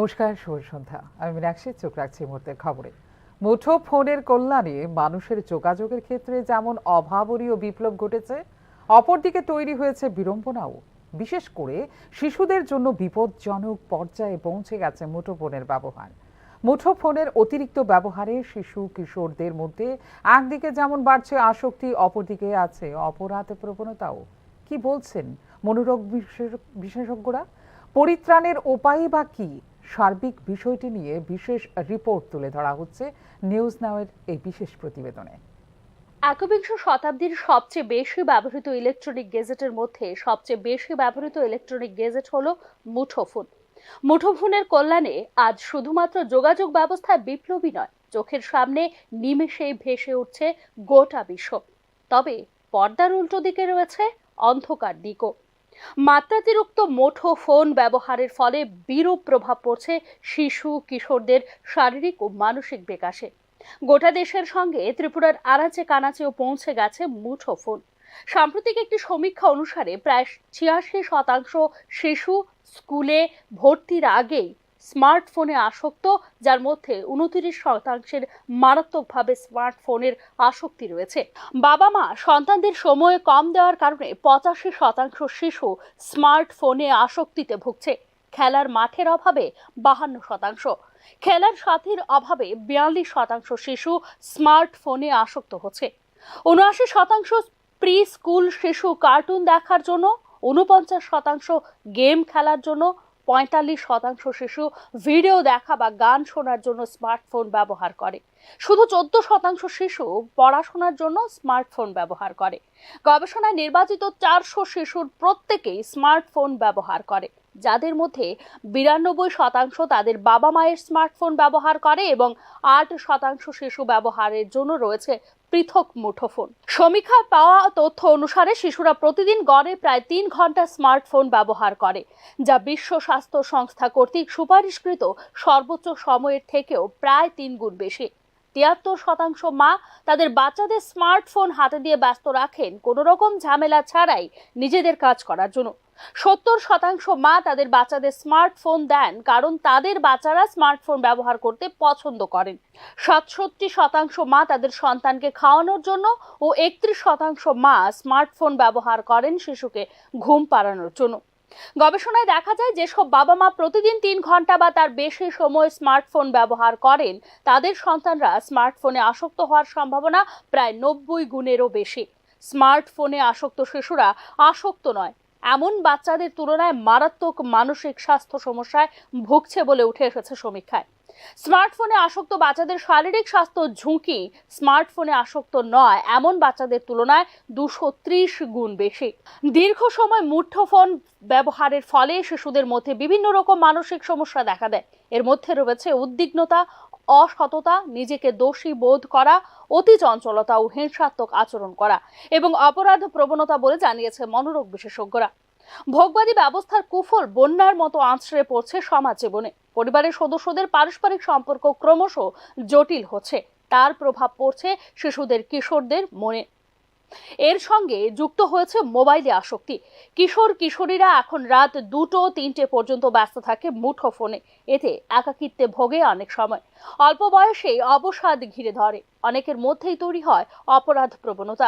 নমস্কার, শুভ সন্ধ্যা। আমি মীনাক্ষী, চোখ রাখছি মুহূর্তের খবরে। মুঠো ফোনের কল্যাণে মানুষের যোগাযোগের ক্ষেত্রে যেমন অভাবনীয় বিপ্লব ঘটেছে, অপরদিকে তৈরি হয়েছে বিড়ম্বনাও। বিশেষ করে শিশুদের জন্য বিপজ্জনক পর্যায়ে পৌঁছে গেছে মুঠোফোনের ব্যবহার। মুঠোফোনের অতিরিক্ত ব্যবহারে শিশু কিশোরদের মধ্যে একদিকে যেমন বাড়ছে আসক্তি, অপরদিকে আছে অপরাধ প্রবণতাও। কি বলছেন মনোরোগ বিশেষজ্ঞরা? পরিত্রাণের উপায় বা কি? সার্বিক বিষয়টি নিয়ে বিশেষ রিপোর্ট তুলে ধরা হচ্ছে নিউজ নাওয়ের এই বিশেষ প্রতিবেদনে। একবিংশ শতাব্দীর সবচেয়ে বেশি ব্যবহৃত ইলেকট্রনিক গেজেটের মধ্যে সবচেয়ে বেশি ব্যবহৃত ইলেকট্রনিক গেজেট হলো মুঠোফোন। মুঠোফোনের কল্যাণে আজ শুধুমাত্র যোগাযোগ ব্যবস্থায় বিপ্লবী নয়, চোখের সামনে নিমেষেই ভেসে উঠছে গোটা বিশ্ব। তবে পর্দার উল্টো দিকে রয়েছে অন্ধকার দিকও। মাত্রাতিরিক্ত মুঠোফোন ব্যবহারের ফলে বিরূপ প্রভাব পড়ছে শিশু কিশোরদের শারীরিক ও মানসিক বিকাশে। গোটা দেশের সঙ্গে ত্রিপুরার আনাচে কানাচেও পৌঁছে গেছে মুঠোফোন। সাম্প্রতিক একটি সমীক্ষা অনুসারে প্রায় ৮৬% শিশু স্কুলে ভর্তির আগেই স্মার্টফোনে আসক্ত, যার মধ্যে ২৯% মারাত্মকভাবে স্মার্টফোনের আসক্তি রয়েছে। বাবা মা সন্তানদের সময় কম দেওয়ার কারণে ৮৫% শিশু স্মার্টফোনে আসক্তিতে ভুগছে। খেলার মাঠের অভাবে ৫২%, খেলার সাথীর অভাবে ৪২% শিশু স্মার্টফোনে আসক্ত হচ্ছে। ৭৯% প্রি স্কুল শিশু কার্টুন দেখার জন্য, ৪৯% গেম খেলার জন্য, ৪৫% শিশু ভিডিও দেখা বা গান শোনার জন্য স্মার্টফোন ব্যবহার করে। শুধু ১৪% শিশু পড়াশোনার জন্য স্মার্টফোন ব্যবহার করে। গবেষণায় নির্বাচিত ৪০০ শিশুর প্রত্যেকেই স্মার্টফোন ব্যবহার করে, যাদের মধ্যে ৯২% তাদের বাবা মায়ের স্মার্টফোন ব্যবহার করে এবং ৮% শিশু ব্যবহারের জন্য রয়েছে পৃথক মুঠোফোন। সমীক্ষায় পাওয়া তথ্য অনুসারে শিশুরা প্রতিদিন গড়ে প্রায় ৩ ঘন্টা স্মার্টফোন ব্যবহার করে, যা বিশ্ব স্বাস্থ্য সংস্থা কর্তৃক সুপারিশকৃত সর্বোচ্চ সময়ের থেকেও প্রায় ৩ গুণ বেশি। ৭৩% মা তাদের বাচ্চাদের স্মার্টফোন হাতে দিয়ে ব্যস্ত রাখেন কোনো রকম ঝামেলা ছাড়াই নিজেদের কাজ করার জন্য। ৭০% মা তাদের বাচ্চাদের স্মার্টফোন দেন কারণ তাদের বাচ্চারা স্মার্টফোন ব্যবহার করতে পছন্দ করেন। ৬৭% মা তাদের সন্তানকে খাওয়ানোর জন্য ও ৩১% মা স্মার্টফোন ব্যবহার করেন শিশুকে ঘুম পাড়ানোর জন্য। গবেষণায় দেখা যায়, যেসব বাবা মা প্রতিদিন ৩ ঘন্টা বা তার বেশি সময় স্মার্টফোন ব্যবহার করেন, তাদের সন্তানরা স্মার্টফোনে আসক্ত হওয়ার সম্ভাবনা প্রায় ৯০ গুণেরও বেশি। স্মার্টফোনে আসক্ত শিশুরা আসক্ত নয় এমন বাচ্চাদের তুলনায় মারাত্মক মানসিক স্বাস্থ্য সমস্যায় ভুগছে বলে উঠে এসেছে সমীক্ষায়। স্মার্টফোনে আসক্ত বাচ্চাদের শারীরিক স্বাস্থ্য ঝুঁকি স্মার্টফোনে আসক্ত নয় এমন বাচ্চাদের তুলনায় ২৩০ গুণ বেশি। দীর্ঘ সময় মুঠোফোন ব্যবহারের ফলে শিশুদের মধ্যে বিভিন্ন রকম মানসিক সমস্যা দেখা দেয়। এর মধ্যে রয়েছে উদ্বিগ্নতা, অসততা, নিজেকে দোষী বোধ করা, অতি চঞ্চলতা ও হিংসাত্মক আচরণ করা এবং অপরাধ প্রবণতা বলে জানিয়েছে মনোরোগ বিশেষজ্ঞরা। ভোগবাদী ব্যবস্থার কুফল বন্যার মতো আছড়ে পড়ছে সমাজ জীবনে। পরিবারের সদস্যদের পারস্পরিক সম্পর্ক ক্রমশ জটিল হচ্ছে, তার প্রভাব পড়ছে শিশুদের কিশোরদের মনে। এর সঙ্গে যুক্ত হয়েছে মোবাইলে আসক্তি। কিশোর কিশোরীরা এখন রাত ২টো-৩টে পর্যন্ত ব্যস্ত থাকে মুঠোফোনে। এতে একাকিত্বে ভোগে অনেক সময়। অল্প বয়সেই অবসাদ ঘিরে ধরে। অনেকের মধ্যেই তৈরি হয় অপরাধ প্রবণতা।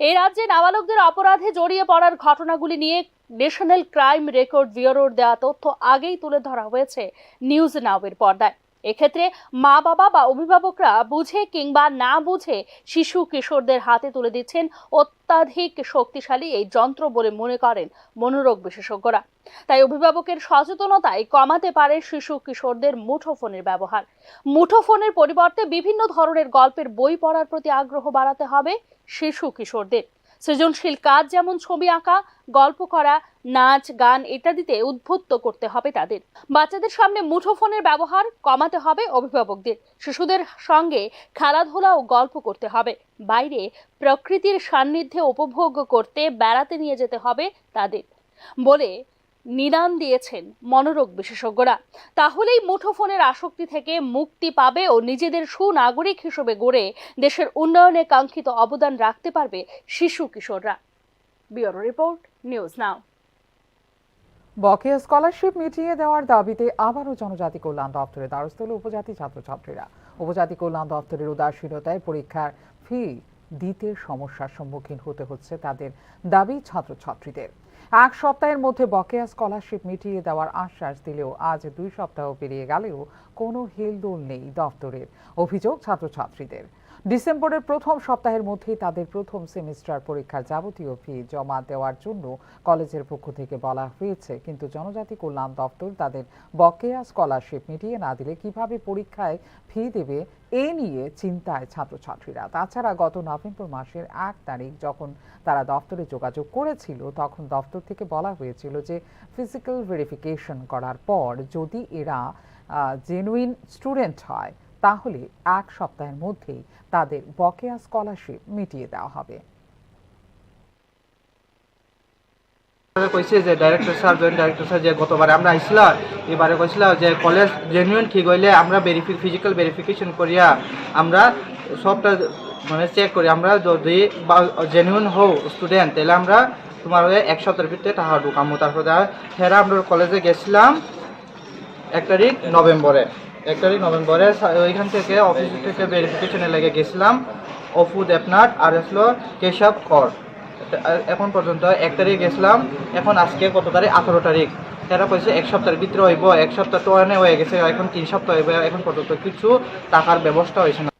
এই রাজ্যে নাবালকদের অপরাধে জড়িয়ে পড়ার ঘটনাগুলি নিয়ে ন্যাশনাল ক্রাইম রেকর্ড ব্যুরোর দেওয়া তথ্য আগেই তুলে ধরা হয়েছে নিউজ নাওয়ের পর্দায়। এক্ষেত্রে মা বাবা বা অভিভাবকরা বুঝে কিংবা না বুঝে শিশু কিশোরদের হাতে তুলে দিচ্ছেন অত্যাধিক শক্তিশালী এই যন্ত্র বলে মনে করেন মনোরোগ বিশেষজ্ঞরা। তাই অভিভাবকের সচেতনতায় কমাতে পারে শিশু কিশোরদের মুঠোফোনের ব্যবহার। মুঠোফোনের পরিবর্তে বিভিন্ন ধরনের গল্পের বই পড়ার প্রতি আগ্রহ বাড়াতে হবে শিশু কিশোরদের। সৃজনশীল কাজ যেমন ছবি আঁকা, গল্প করা, নাচ, গান ইত্যাদিতে উদ্বুদ্ধ করতে হবে তাদের। বাচ্চাদের সামনে মুঠোফোনের ব্যবহার কমাতে হবে অভিভাবকদের। শিশুদের সঙ্গে খেলাধুলা ও গল্প করতে হবে। বাইরে প্রকৃতির সান্নিধ্যে উপভোগ করতে বেড়াতে নিয়ে যেতে হবে তাদের বলে নিদান দিয়েছেন মনোরোগ বিশেষজ্ঞরা। তাহলেই মুঠোফোনের আসক্তি থেকে মুক্তি পাবে ও নিজেদের সুনাগরিক হিসেবে গড়ে দেশের উন্নয়নে কাঙ্ক্ষিত অবদান রাখতে পারবে শিশু কিশোররা। Bureau report, news now. বকেয়া স্কলারশিপ মিটিয়ে দেওয়ার দাবিতে আবারও জনজাতি কল্যাণ দপ্তরের দ্বারস্থ হলো উপজাতি ছাত্রছাত্রীরা। উপজাতি কল্যাণ দপ্তরের উদাসীনতায় পরীক্ষার ফি দিতে সমস্যার সম্মুখীন হতে হচ্ছে তাদের দাবি ছাত্রছাত্রীদের। এক সপ্তাহের মধ্যে বকেয়া স্কলারশিপ মিটিয়ে দেওয়ার আশ্বাস দিলেও আজ 2 সপ্তাহ পেরিয়ে গেলেও কোনো হেলদোল নেই দপ্তরের। অভিযোগ ছাত্রছাত্রীদের, ডিসেম্বরের প্রথম সপ্তাহের মধ্যেই তাদের প্রথম সেমিস্টার পরীক্ষার যাবতীয় ফি জমা দেওয়ার জন্য কলেজের পক্ষ থেকে বলা হয়েছে, কিন্তু জনজাতি কল্যাণ দপ্তর তাদের বকেয়া স্কলারশিপ মিটিয়ে না দিলে কিভাবে পরীক্ষায় ফি দেবে এ নিয়ে চিন্তায় ছাত্রছাত্রীরা। তাছাড়া গত নভেম্বর মাসের 1 তারিখ যখন তারা দপ্তরে যোগাযোগ করেছিল তখন দপ্তর থেকে বলা হয়েছিল যে ফিজিক্যাল ভেরিফিকেশন করার পর যদি এরা জেনুইন স্টুডেন্ট হয় তাহলে 1 সপ্তাহের মধ্যেই তাদের বকেয়া স্কলারশিপ মিটিয়ে দেওয়া হবে। কইছে যে director sir joint director sir যে গতবারে আমরা আইছিলাম এবারে কইছিলাম যে কলেজ জেনুইন ঠিক হইলে আমরা ফিজিক্যাল ভেরিফিকেশন করিয়া আমরা সবটা মানে চেক করি, আমরা যদি জেনুইন হও স্টুডেন্ট তাহলে আমরা তোমার 1 সপ্তাহের ভিতরে টাকা ঢুকামো। তারপরে হেরা আমরা কলেজে গেছিলাম 1 তারিখ নভেম্বরে ওইখান থেকে অফিস থেকে ভেরিফিকেশনে লেগে গেছিলাম অফু দেবনাথ আর আসলো কেশব কর। এখন পর্যন্ত 1 তারিখ গেছিলাম, এখন আজকে কত তারিখ 18 তারিখ। এরা কইছে 1 সপ্তাহের ভিতরে হইব, 1 সপ্তাহ তো অনেক হয়ে গেছে, এখন 3 সপ্তাহ হইব, এখন পর্যন্ত কিছু টাকার ব্যবস্থা হয়েছে না।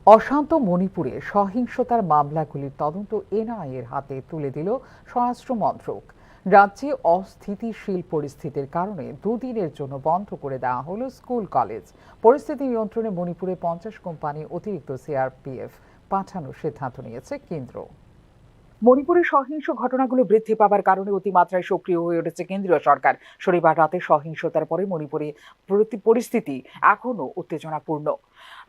অশান্ত মণিপুরে সহিংসতার মামলাগুলির তদন্ত এনআইএর হাতে তুলে দিল স্বরাষ্ট্র মন্ত্রক। রাজ্যে অস্থিতিশীল পরিস্থিতির কারণে 2 দিনের জন্য বন্ধ করে দেওয়া হলো স্কুল কলেজ। পরিস্থিতি নিয়ন্ত্রণে মণিপুরে 50 কোম্পানি অতিরিক্ত সিআরপিএফ পাঠানোর সিদ্ধান্ত নিয়েছে কেন্দ্র। মণিপুরে সহিংস ঘটনাগুলো বৃদ্ধি পাবার কারণে অতিমাত্রায় সক্রিয় হয়ে উঠেছে কেন্দ্রীয় সরকার। শনিবার রাতে সহিংসতার পরে মণিপুরে পরিস্থিতি এখনও উত্তেজনাপূর্ণ।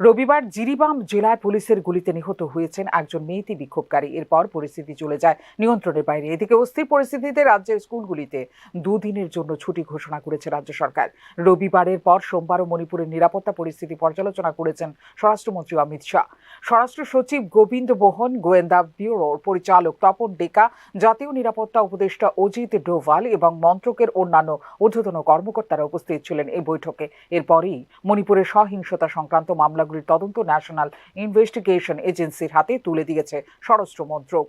রবিবার জিরিবাম জেলায় পুলিশের গুলিতে নিহত হয়েছেন একজন মেয়েতি বিক্ষোভকারী। এরপর পরিস্থিতি চলে যায় নিয়ন্ত্রণের বাইরে। এদিকে অস্থির পরিস্থিতিতে রাজ্যের স্কুলগুলিতে 2 দিনের জন্য ছুটি ঘোষণা করেছে রাজ্য সরকার। রবিবারের পর সোমবারও মণিপুরের নিরাপত্তা পরিস্থিতি পর্যালোচনা করেছেন স্বরাষ্ট্রমন্ত্রী অমিত শাহ। স্বরাষ্ট্র সচিব গোবিন্দ মোহন, গোয়েন্দা ব্যুরোর পরিচালক তপন ডেকা, জাতীয় নিরাপত্তা উপদেষ্টা অজিত ডোভাল এবং মন্ত্রকের অন্যান্য ঊর্ধ্বতন কর্মকর্তারা উপস্থিত ছিলেন এই বৈঠকে। এরপরই মণিপুরের সহিংসতা সংক্রান্ত মামলাগুলির তদন্ত ন্যাশনাল ইনভেস্টিগেশন এজেন্সির হাতে তুলে দিয়েছে স্বরাষ্ট্র মন্ত্রক।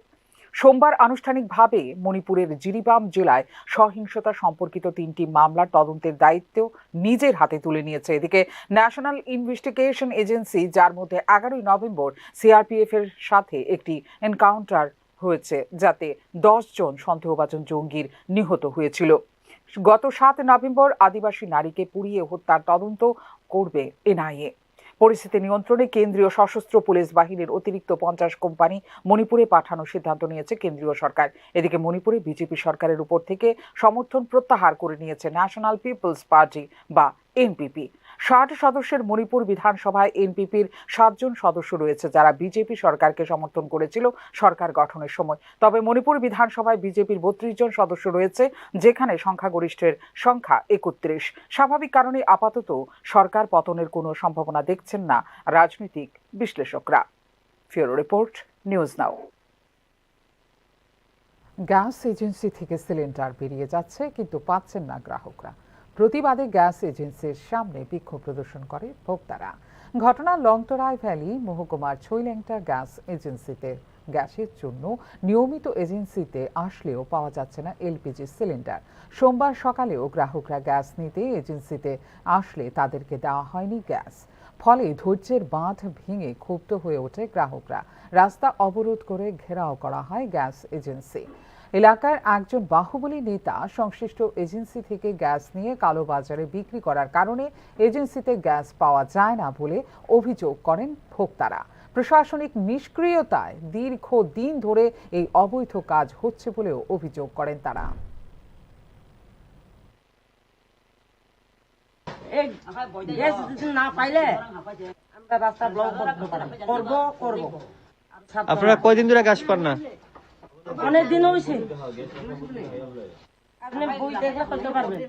সোমবার আনুষ্ঠানিকভাবে মণিপুরের জিরিবাম জেলায় সহিংসতা সম্পর্কিত 3টি মামলার তদন্তের দায়িত্ব নিজের হাতে তুলে নিয়েছে। এদিকে ন্যাশনাল ইনভেস্টিগেশন এজেন্সি, যার মধ্যে 11 নভেম্বর সিআরপিএফ এর সাথে একটি এনকাউন্টার হয়েছে, যাতে 10 জন সন্দেহভাজন জঙ্গির নিহত হয়েছিল। গত 7 নভেম্বর আদিবাসী নারীকে পুড়িয়ে হত্যার তদন্ত করবে এনআইএ। পরিস্থিতি নিয়ন্ত্রণে কেন্দ্রীয় সশস্ত্র পুলিশ বাহিনীর অতিরিক্ত 50 কোম্পানি মণিপুরে পাঠানোর সিদ্ধান্ত নিয়েছে কেন্দ্রীয় সরকার। এদিকে মণিপুরে বিজেপি সরকারের উপর থেকে সমর্থন প্রত্যাহার করে নিয়েছে ন্যাশনাল পিপলস পার্টি বা এনপিপি। 60 সদস্যের মণিপুর বিধানসভায় এনপিপির 7 জন সদস্য রয়েছে, যারা বিজেপি সরকারকে সমর্থন করেছিল সরকার গঠনের সময়। তবে মণিপুর বিধানসভায় বিজেপির 32 জন সদস্য রয়েছে, যেখানে সংখ্যাগরিষ্ঠের সংখ্যা 31। স্বাভাবিক কারণে আপাতত সরকার পতনের কোনো সম্ভাবনা দেখছেন না রাজনৈতিক বিশ্লেষকরা। Bureau report, news now. Gas agency থেকে সিলিন্ডার বেরিয়ে যাচ্ছে, কিন্তু পাচ্ছেন না গ্রাহকরা। প্রতিবাদে গ্যাস এজেন্সির সামনে বিক্ষোভ প্রদর্শন করে ভোক্তারা। ঘটনা লংতরাই ভ্যালি মহকুমার ছৈল্যাংটা গ্যাস এজেন্সিতে। গ্যাসের জন্য নিয়মিত এজেন্সিতে আসলেও পাওয়া যাচ্ছে না এলপিজি সিলিন্ডার। সোমবার সকালেও গ্রাহকরা গ্যাস নিতে এজেন্সিতে আসলে তাদেরকে দেওয়া হয়নি গ্যাস। ফলে ধৈর্যের বাঁধ ভেঙে ক্ষুব্ধ হয়ে ওঠে গ্রাহকরা। রাস্তা অবরোধ করে ঘেরাও করা হয় গ্যাস এজেন্সি। এলাকার একজন বাহুবলী নেতা সংশ্লিষ্ট এজেন্সি থেকে গ্যাস নিয়ে কালোবাজারে বিক্রি করার কারণে এজেন্সিতে গ্যাস পাওয়া যায় না বলে অভিযোগ করেন ভোক্তারা। প্রশাসনিক নিষ্ক্রিয়তায় দীর্ঘদিন ধরে এই অবৈধ কাজ হচ্ছে বলেও অভিযোগ করেন তারা। আপনারা কয়দিন ধরে গ্যাস পান না? অনেক দিন হয়েছে। আপনি বই দেখে করতে পারবেন।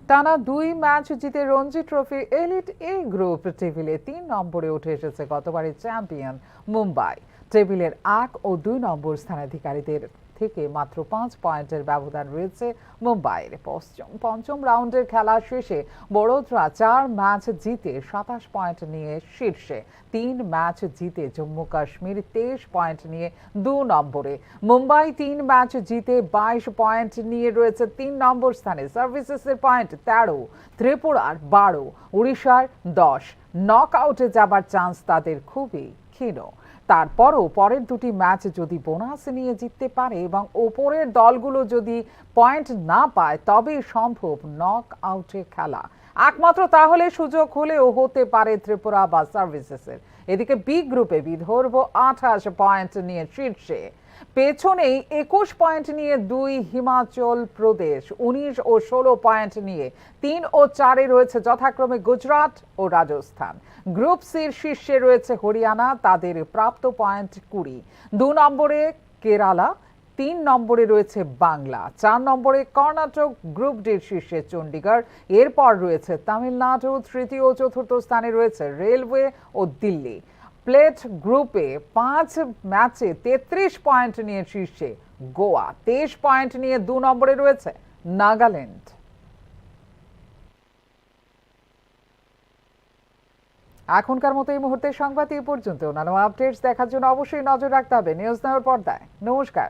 টানা 2 ম্যাচ জিতে রঞ্জি ট্রফি এলিট এ গ্রুপ টেবিলে 3 নম্বরে উঠে এসেছে গতবারের চ্যাম্পিয়ন মুম্বাই। টেবিলের 1 ও 2 নম্বর স্থানাধিকারীদের থেকে মাত্র 5 পয়েন্টের ব্যবধান রয়েছে মুম্বাইয়ের। পঞ্চম রাউন্ডের খেলা শেষে বড়োদরা 4 ম্যাচ জিতে 27 পয়েন্ট নিয়ে শীর্ষে। 3 ম্যাচ জিতে জম্মু কাশ্মীর 23 পয়েন্ট নিয়ে 2 নম্বরে। মুম্বাই 3 ম্যাচ জিতে 22 পয়েন্ট নিয়ে রয়েছে 3 নম্বর স্থানে। সার্ভিসেসের পয়েন্ট 13, ত্রিপুরার 12, উড়িষ্যার 10। নকআউটে যাবার চান্স তাদের খুবই ক্ষীণ। তারপরও পরের দুটি ম্যাচ যদি বোনাস নিয়ে জিততে পারে এবং ওপরের দলগুলো যদি পয়েন্ট না পায় তবে সম্ভব নক আউটে খেলা। একমাত্র তাহলে সুযোগ হলেও হতে পারে ত্রিপুরা বা সার্ভিসেসের। এদিকে বি গ্রুপে বিদর্ভ 28 পয়েন্ট নিয়ে শীর্ষে। পেছনেই 21 পয়েন্ট নিয়ে 2 হিমাচল প্রদেশ, 19 ও 16 পয়েন্ট নিয়ে 3 ও 4-এ রয়েছে যথাক্রমে গুজরাট ও রাজস্থান। গ্রুপ সির শীর্ষে রয়েছে হরিয়ানা, তাদের প্রাপ্ত পয়েন্ট 20। 2 নম্বরে কেরালা, 3 নম্বরে রয়েছে বাংলা, 4 নম্বরে কর্ণাটক, গ্রুপ ডির শীর্ষে চণ্ডীগড়। এরপর রয়েছে তামিলনাড়ু, তৃতীয় ও চতুর্থ স্থানে রয়েছে রেলওয়ে ও দিল্লি। প্লেট গ্রুপে 5 ম্যাচে 33 পয়েন্ট নিয়ে শীর্ষে গোয়া, 23 পয়েন্ট নিয়ে 2 নম্বরে রয়েছে নাগাল্যান্ড। এখনকার মতো এই মুহূর্তের সংবাদ এই পর্যন্ত। অন্যান্য আপডেটস দেখার জন্য অবশ্যই নজর রাখতে হবে নিউজ নাওর পর্দায়। নমস্কার।